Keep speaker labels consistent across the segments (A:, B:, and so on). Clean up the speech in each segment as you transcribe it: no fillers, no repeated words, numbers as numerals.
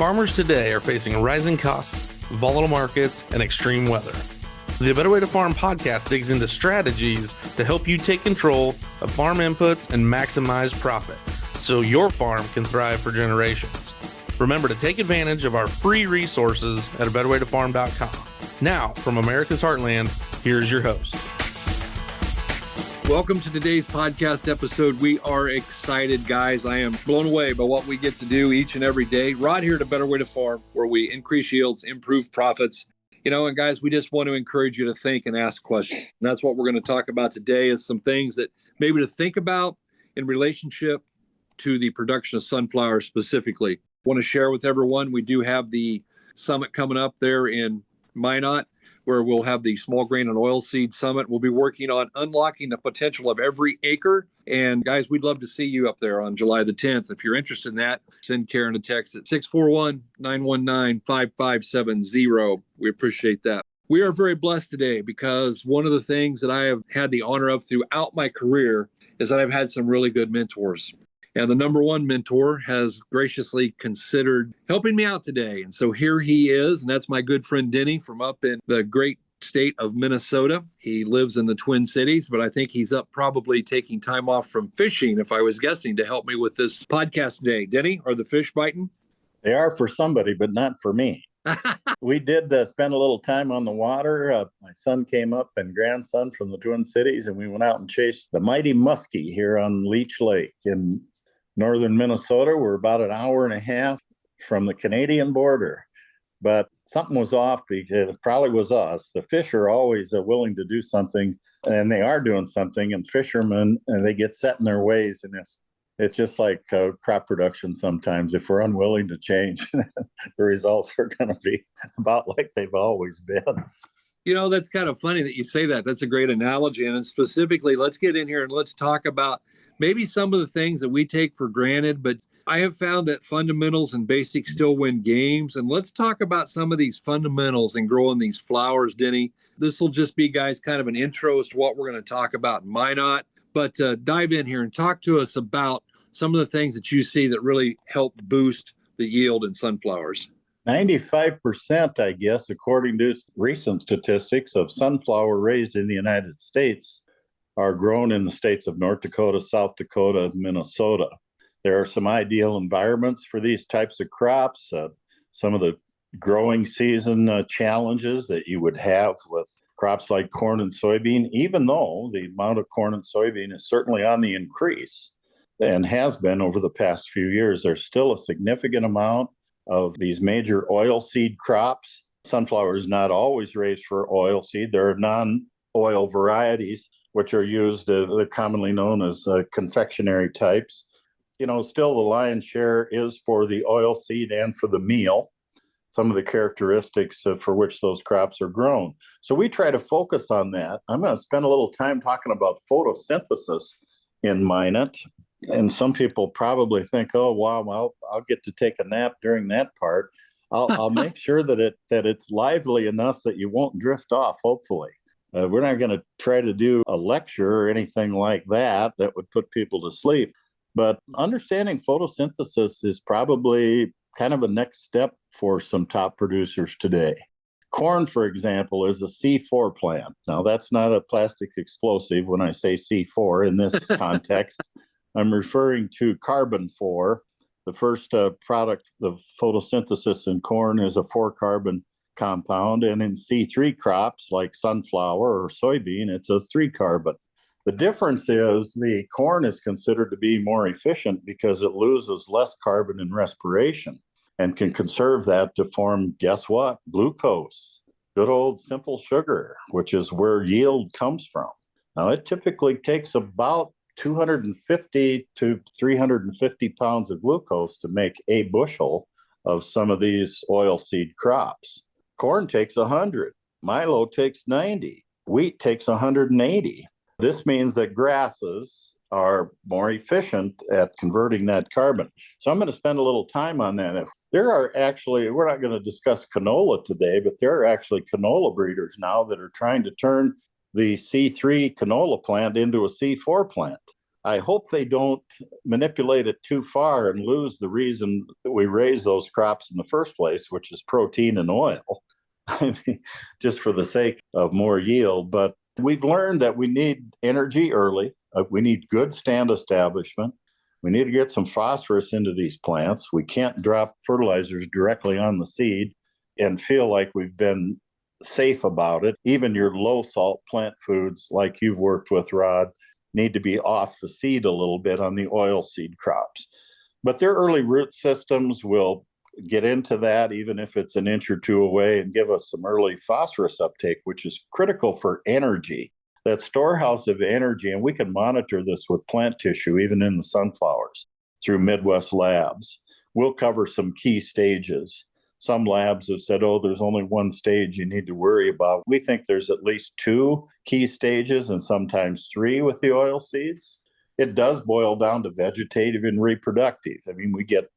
A: Farmers today are facing rising costs, volatile markets, and extreme weather. The Better Way to Farm podcast digs into strategies to help you take control of farm inputs and maximize profit so your farm can thrive for generations. Remember to take advantage of our free resources at abetterwaytofarm.com. Now, from America's Heartland, here's your host.
B: Welcome to today's podcast episode. We are excited, guys. I am blown away by what we get to do each and every day. Rod here to Better Way to Farm, where we increase yields, improve profits. And guys, we just want to encourage you to think and ask questions. And that's what we're going to talk about today, is some things that maybe to think about in relationship to the production of sunflowers specifically. I want to share with everyone, we do have the summit coming up there in Minot, where we'll have the small grain and oilseed summit. We'll be working on unlocking the potential of every acre. And guys, we'd love to see you up there on July the 10th. If you're interested in that, send Karen a text at 641-919-5570. We appreciate that. We are very blessed today because one of the things that I have had the honor of throughout my career is that I've had some really good mentors. And the number one mentor has graciously considered helping me out today. And so here he is, and that's my good friend Denny from up in the great state of Minnesota. He lives in the Twin Cities, but I think he's up probably taking time off from fishing, if I was guessing, to help me with this podcast today. Denny, are the fish biting?
C: They are for somebody, but not for me. We did spend a little time on the water. My son came up and grandson from the Twin Cities, and we went out and chased the mighty muskie here on Leech Lake in northern Minnesota. We're about an hour and a half from the Canadian border, but something was off because it probably was us. The fish are always willing to do something, and they are doing something, and fishermen, and they get set in their ways. And if it's just like crop production sometimes, if we're unwilling to change, the results are going to be about like they've always been.
B: That's kind of funny that you say that. That's a great analogy. And specifically, let's get in here and let's talk about maybe some of the things that we take for granted, but I have found that fundamentals and basics still win games. And let's talk about some of these fundamentals and growing these flowers, Denny. This will just be, guys, kind of an intro as to what we're going to talk about in Minot. But dive in here and talk to us about some of the things that you see that really help boost the yield in sunflowers.
C: 95%, I guess, according to recent statistics, of sunflower raised in the United States are grown in the states of North Dakota, South Dakota, and Minnesota. There are some ideal environments for these types of crops. Some of the growing season challenges that you would have with crops like corn and soybean, even though the amount of corn and soybean is certainly on the increase and has been over the past few years, there's still a significant amount of these major oilseed crops. Sunflower is not always raised for oilseed. There are non-oil varieties which are used, they're commonly known as confectionery types. Still the lion's share is for the oilseed and for the meal, some of the characteristics for which those crops are grown. So we try to focus on that. I'm going to spend a little time talking about photosynthesis in Minot. And some people probably think, oh, wow, well, I'll get to take a nap during that part. I'll make sure that it's lively enough that you won't drift off, hopefully. We're not going to try to do a lecture or anything like that would put people to sleep. But understanding photosynthesis is probably kind of a next step for some top producers today. Corn, for example, is a C4 plant. Now, that's not a plastic explosive when I say C4 in this context. I'm referring to carbon 4. The first product of photosynthesis in corn is a 4-carbon compound, and in C3 crops like sunflower or soybean, it's a 3-carbon. The difference is the corn is considered to be more efficient because it loses less carbon in respiration and can conserve that to form, guess what? Glucose, good old simple sugar, which is where yield comes from. Now, it typically takes about 250 to 350 pounds of glucose to make a bushel of some of these oilseed crops. Corn takes 100, milo takes 90, wheat takes 180. This means that grasses are more efficient at converting that carbon. So I'm going to spend a little time on that. If there are actually, we're not going to discuss canola today, but there are actually canola breeders now that are trying to turn the C3 canola plant into a C4 plant. I hope they don't manipulate it too far and lose the reason that we raise those crops in the first place, which is protein and oil. I mean, just for the sake of more yield. But we've learned that we need energy early. We need good stand establishment. We need to get some phosphorus into these plants. We can't drop fertilizers directly on the seed and feel like we've been safe about it. Even your low salt plant foods, like you've worked with, Rod, need to be off the seed a little bit on the oilseed crops. But their early root systems will get into that, even if it's an inch or two away, and give us some early phosphorus uptake, which is critical for energy, that storehouse of energy. And we can monitor this with plant tissue, even in the sunflowers, through Midwest labs. We'll cover some key stages. Some labs have said, oh, there's only one stage you need to worry about. We think there's at least 2 key stages and sometimes 3 with the oil seeds. It does boil down to vegetative and reproductive. I mean, we get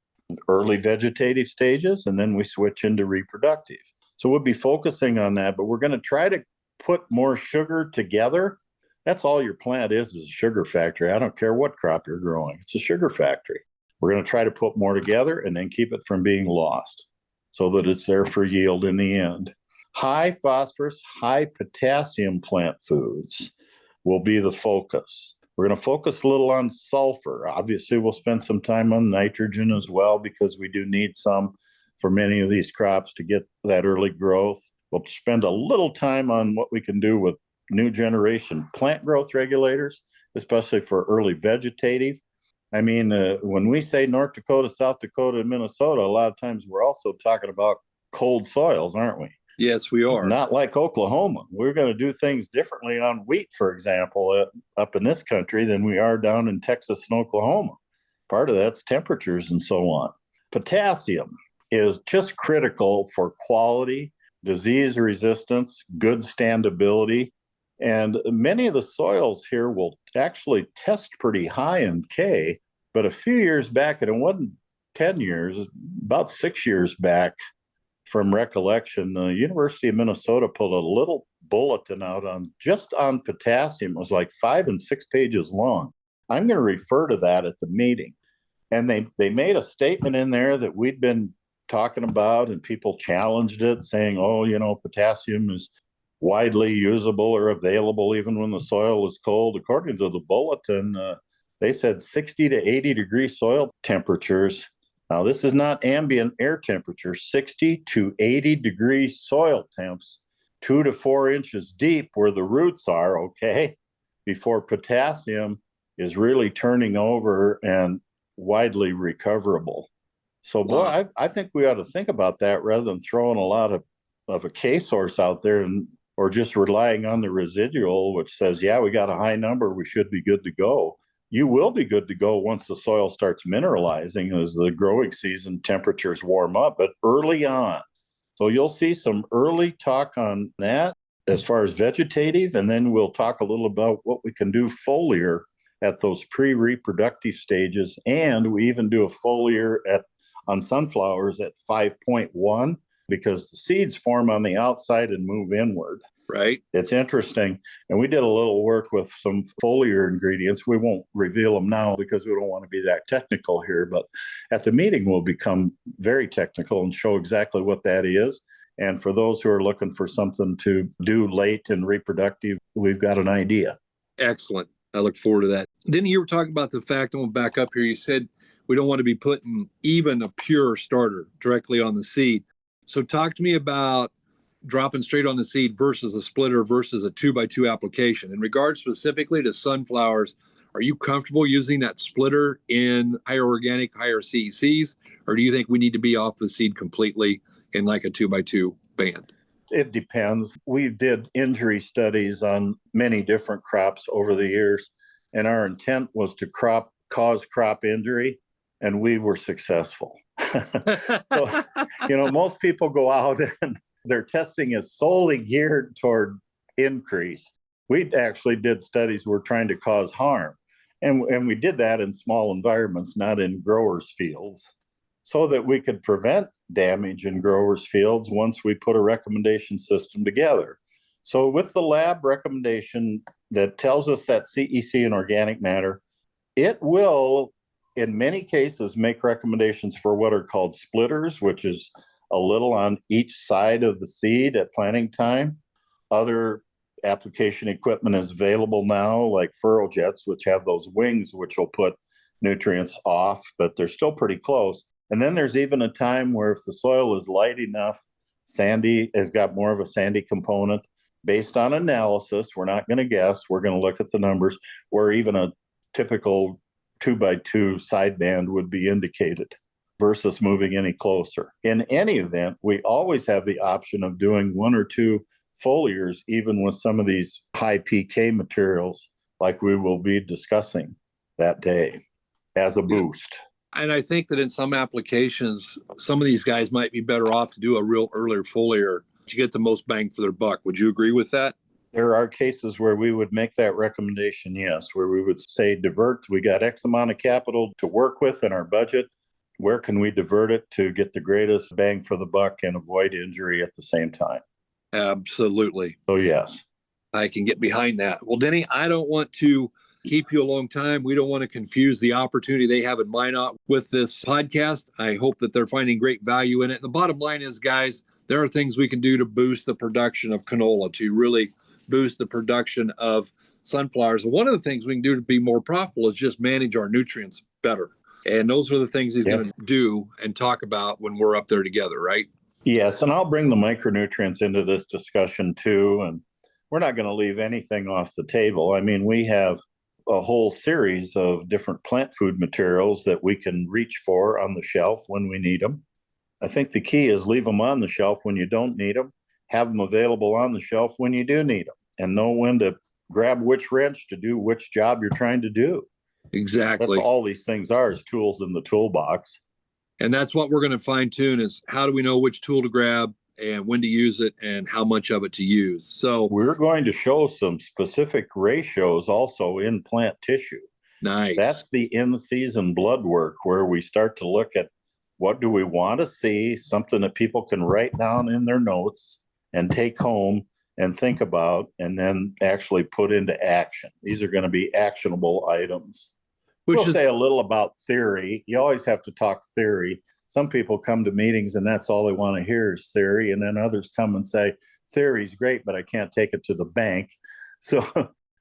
C: early vegetative stages and then we switch into reproductive. So we'll be focusing on that, but we're going to try to put more sugar together. That's all your plant is a sugar factory. I don't care what crop you're growing. It's a sugar factory. We're going to try to put more together and then keep it from being lost, so that it's there for yield in the end. High phosphorus, high potassium plant foods will be the focus. We're going to focus a little on sulfur. Obviously, we'll spend some time on nitrogen as well, because we do need some for many of these crops to get that early growth. We'll spend a little time on what we can do with new generation plant growth regulators, especially for early vegetative. I mean, when we say North Dakota, South Dakota, and Minnesota, a lot of times we're also talking about cold soils, aren't we?
B: Yes, we are.
C: Not like Oklahoma. We're going to do things differently on wheat, for example, up in this country than we are down in Texas and Oklahoma. Part of that's temperatures and so on. Potassium is just critical for quality, disease resistance, good standability. And many of the soils here will actually test pretty high in K, but a few years back, and it wasn't 10 years, about 6 years back from recollection, the University of Minnesota pulled a little bulletin out on just on potassium. It was like 5 and 6 pages long. I'm going to refer to that at the meeting. And they made a statement in there that we'd been talking about, and people challenged it, saying, oh, potassium is widely usable or available even when the soil is cold. According to the bulletin, they said 60 to 80 degree soil temperatures. Now, this is not ambient air temperature, 60 to 80 degree soil temps, 2 to 4 inches deep where the roots are, okay, before potassium is really turning over and widely recoverable. So, boy, I think we ought to think about that rather than throwing a lot of a K source out there or just relying on the residual, which says, yeah, we got a high number, we should be good to go. You will be good to go once the soil starts mineralizing as the growing season temperatures warm up, but early on. So you'll see some early talk on that as far as vegetative, and then we'll talk a little about what we can do foliar at those pre-reproductive stages, and we even do a foliar on sunflowers at 5.1, because the seeds form on the outside and move inward.
B: Right.
C: It's interesting. And we did a little work with some foliar ingredients. We won't reveal them now because we don't want to be that technical here, but at the meeting we'll become very technical and show exactly what that is. And for those who are looking for something to do late and reproductive, we've got an idea.
B: Excellent. I look forward to that. Didn't you were talking about the fact, I'm going to back up here, you said we don't want to be putting even a pure starter directly on the seed. So talk to me about dropping straight on the seed versus a splitter versus a 2x2 application. In regards specifically to sunflowers, are you comfortable using that splitter in higher organic, higher CECs, or do you think we need to be off the seed completely in like a 2x2 band?
C: It depends. We did injury studies on many different crops over the years, and our intent was to cause crop injury, and we were successful. So, most people go out and their testing is solely geared toward increase. We actually did studies where we're trying to cause harm. And we did that in small environments, not in growers' fields, so that we could prevent damage in growers' fields once we put a recommendation system together. So with the lab recommendation that tells us that CEC and organic matter, It will, in many cases, make recommendations for what are called splitters, which is a little on each side of the seed at planting time. Other application equipment is available now, like furrow jets, which have those wings, which will put nutrients off, but they're still pretty close. And then there's even a time where if the soil is light enough, sandy has got more of a sandy component, based on analysis, we're not going to guess, we're going to look at the numbers, where even a typical 2x2 sideband would be indicated versus moving any closer. In any event, we always have the option of doing 1 or 2 foliars, even with some of these high PK materials like we will be discussing that day as a boost.
B: And I think that in some applications, some of these guys might be better off to do a real earlier foliar to get the most bang for their buck. Would you agree with that?
C: There are cases where we would make that recommendation, yes, where we would say divert. We got X amount of capital to work with in our budget. Where can we divert it to get the greatest bang for the buck and avoid injury at the same time?
B: Absolutely.
C: So, yes.
B: I can get behind that. Well, Denny, I don't want to keep you a long time. We don't want to confuse the opportunity they have in Minot with this podcast. I hope that they're finding great value in it. And the bottom line is, guys, there are things we can do to boost the production of canola, to really boost the production of sunflowers. And one of the things we can do to be more profitable is just manage our nutrients better. And those are the things he's going to do and talk about when we're up there together, right?
C: Yes, and I'll bring the micronutrients into this discussion too. And we're not going to leave anything off the table. I mean, we have a whole series of different plant food materials that we can reach for on the shelf when we need them. I think the key is leave them on the shelf when you don't need them, have them available on the shelf when you do need them, and know when to grab which wrench to do which job you're trying to do.
B: Exactly.
C: That's all these things are, is tools in the toolbox.
B: And that's what we're going to fine tune, is how do we know which tool to grab and when to use it and how much of it to use. So
C: we're going to show some specific ratios also in plant tissue.
B: Nice.
C: That's the in-season blood work, where we start to look at what do we want to see, something that people can write down in their notes and take home and think about, and then actually put into action. These are going to be actionable items. We'll say a little about theory. You always have to talk theory. Some people come to meetings and that's all they want to hear is theory. And then others come and say, theory's great, but I can't take it to the bank. So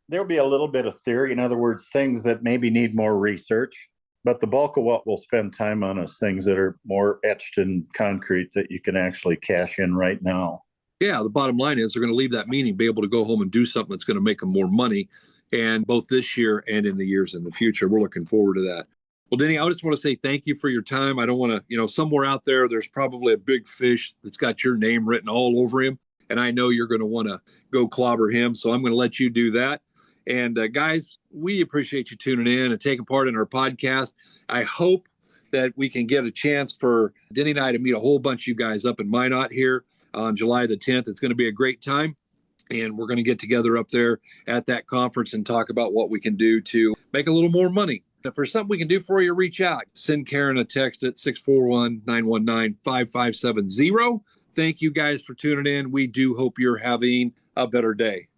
C: there'll be a little bit of theory. In other words, things that maybe need more research. But the bulk of what we'll spend time on is things that are more etched in concrete that you can actually cash in right now.
B: Yeah, the bottom line is they're going to leave that meeting, be able to go home and do something that's going to make them more money, and both this year and in the years in the future. We're looking forward to that. Well, Denny, I just want to say thank you for your time. I don't want to, somewhere out there's probably a big fish that's got your name written all over him, and I know you're going to want to go clobber him, so I'm going to let you do that. And guys, we appreciate you tuning in and taking part in our podcast. I hope that we can get a chance for Denny and I to meet a whole bunch of you guys up in Minot here on July the 10th. It's going to be a great time. And we're going to get together up there at that conference and talk about what we can do to make a little more money. If there's something we can do for you, reach out. Send Karen a text at 641-919-5570. Thank you guys for tuning in. We do hope you're having a better day.